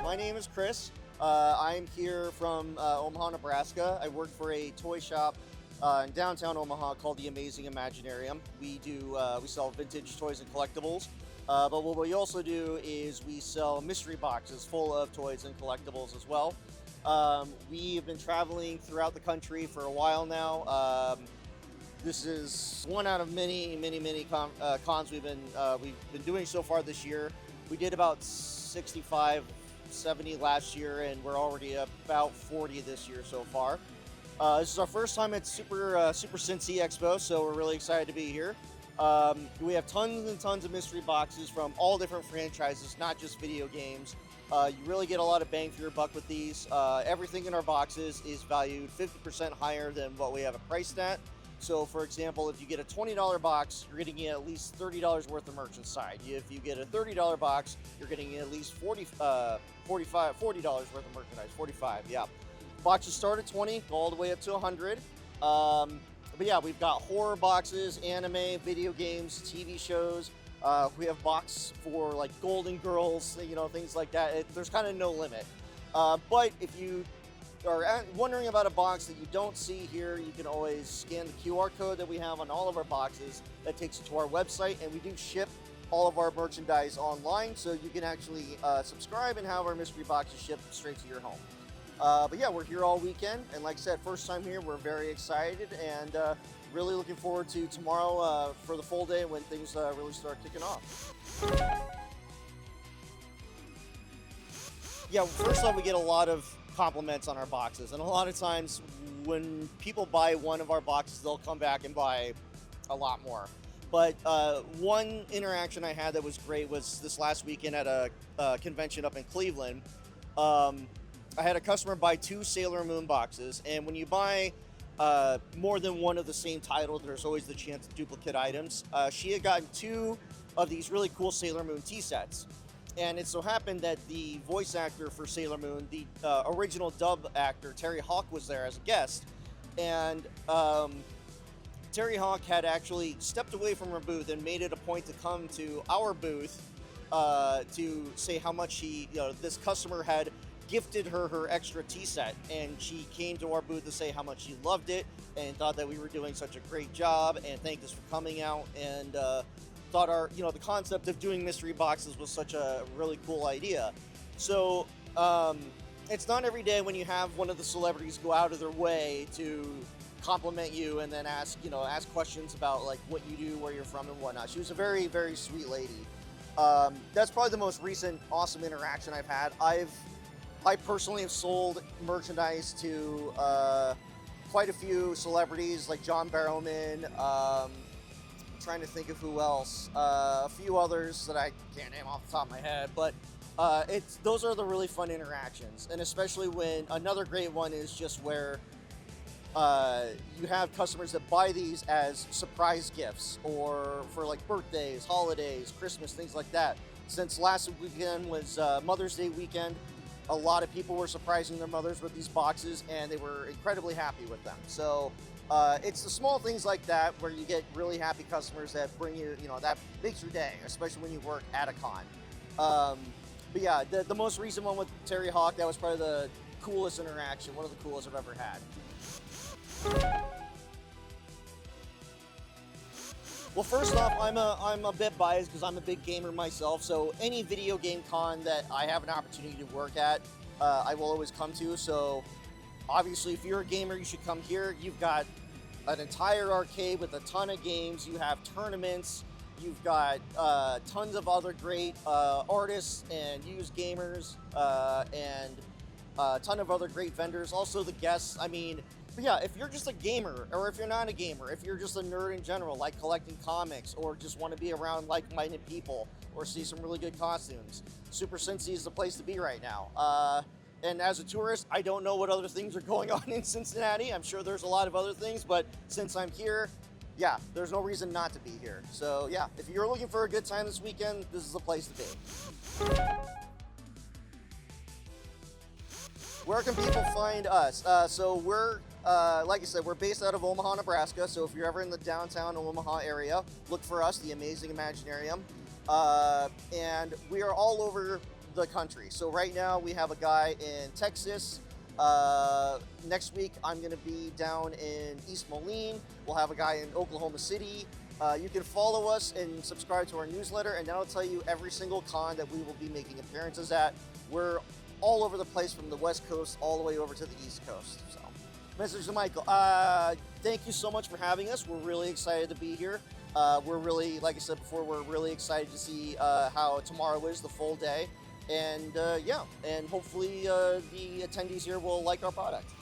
my name is Chris. I'm here from Omaha, Nebraska. I work for a toy shop in downtown Omaha called the Imaginarium. We sell vintage toys and collectibles. But what we also do is we sell mystery boxes full of toys and collectibles as well. We have been traveling throughout the country for a while now. This is one out of many cons we've been doing so far this year. We did about 65, 70 last year, and we're already about 40 this year so far. This is our first time at Super Cincy Expo, so we're really excited to be here. We have tons and tons of mystery boxes from all different franchises, not just video games. You really get a lot of bang for your buck with these. Everything in our boxes is valued 50% higher than what we have it priced at. So, for example, if you get a $20 box, you're getting at least $30 worth of merch inside. If you get a $30 box, you're getting at least $40 worth of merchandise. 45, yeah. Boxes start at 20, go all the way up to 100. But yeah, we've got horror boxes, anime, video games, TV shows. We have box for like Golden Girls, things like that. There's kind of no limit. But if you are wondering about a box that you don't see here, you can always scan the QR code that we have on all of our boxes. That takes you to our website, and we do ship all of our merchandise online, so you can actually subscribe and have our mystery boxes shipped straight to your home. But yeah, we're here all weekend, and like I said, first time here, we're very excited and really looking forward to tomorrow for the full day when things really start kicking off. Yeah, first off, we get a lot of compliments on our boxes, and a lot of times when people buy one of our boxes, they'll come back and buy a lot more. But one interaction I had that was great was this last weekend at a convention up in Cleveland. I had a customer buy 2 Sailor Moon boxes, and when you buy more than one of the same title, there's always the chance of duplicate items. She had gotten 2 of these really cool Sailor Moon tea sets. And it so happened that the voice actor for Sailor Moon, the original dub actor, Terry Hawk, was there as a guest. And Terry Hawk had actually stepped away from her booth and made it a point to come to our booth to say how much this customer had gifted her extra tea set. And she came to our booth to say how much she loved it and thought that we were doing such a great job and thanked us for coming out, and thought the concept of doing mystery boxes was such a really cool idea. So it's not every day when you have one of the celebrities go out of their way to compliment you and then ask questions about like what you do, where you're from, and whatnot. She was a very, very sweet lady. That's probably the most recent awesome interaction I've had. I personally have sold merchandise to quite a few celebrities like John Barrowman. Trying to think of who else, a few others that I can't name off the top of my head, but those are the really fun interactions. And especially when another great one is just where you have customers that buy these as surprise gifts or for like birthdays, holidays, Christmas, things like that. Since last weekend was Mother's Day weekend, a lot of people were surprising their mothers with these boxes, and they were incredibly happy with them. So it's the small things like that where you get really happy customers that bring you, that makes your day, especially when you work at a con. But yeah, the most recent one with Terry Hawk, that was probably the coolest interaction, one of the coolest I've ever had. Well, first off, I'm a bit biased because I'm a big gamer myself, so any video game con that I have an opportunity to work at, I will always come to. So obviously, if you're a gamer, you should come here. You've got an entire arcade with a ton of games. You have tournaments. You've got tons of other great artists and used gamers, and a ton of other great vendors. Also the guests. But yeah, if you're just a gamer, or if you're not a gamer, if you're just a nerd in general, like collecting comics, or just want to be around like-minded people, or see some really good costumes, Super Cincy is the place to be right now. And as a tourist, I don't know what other things are going on in Cincinnati. I'm sure there's a lot of other things, but since I'm here, yeah, there's no reason not to be here. So yeah, if you're looking for a good time this weekend, this is the place to be. Where can people find us? So we're, like I said, we're based out of Omaha, Nebraska. So if you're ever in the downtown Omaha area, look for us, the Amazing Imaginarium. And we are all over the country. So right now we have a guy in Texas. Next week I'm going to be down in East Moline. We'll have a guy in Oklahoma City. You can follow us and subscribe to our newsletter, and that'll tell you every single con that we will be making appearances at. We're all over the place, from the West Coast all the way over to the East Coast. So, Mr. Michael, thank you so much for having us. We're really excited to be here. We're really, like I said before, we're really excited to see how tomorrow is, the full day. And yeah, and hopefully the attendees here will like our product.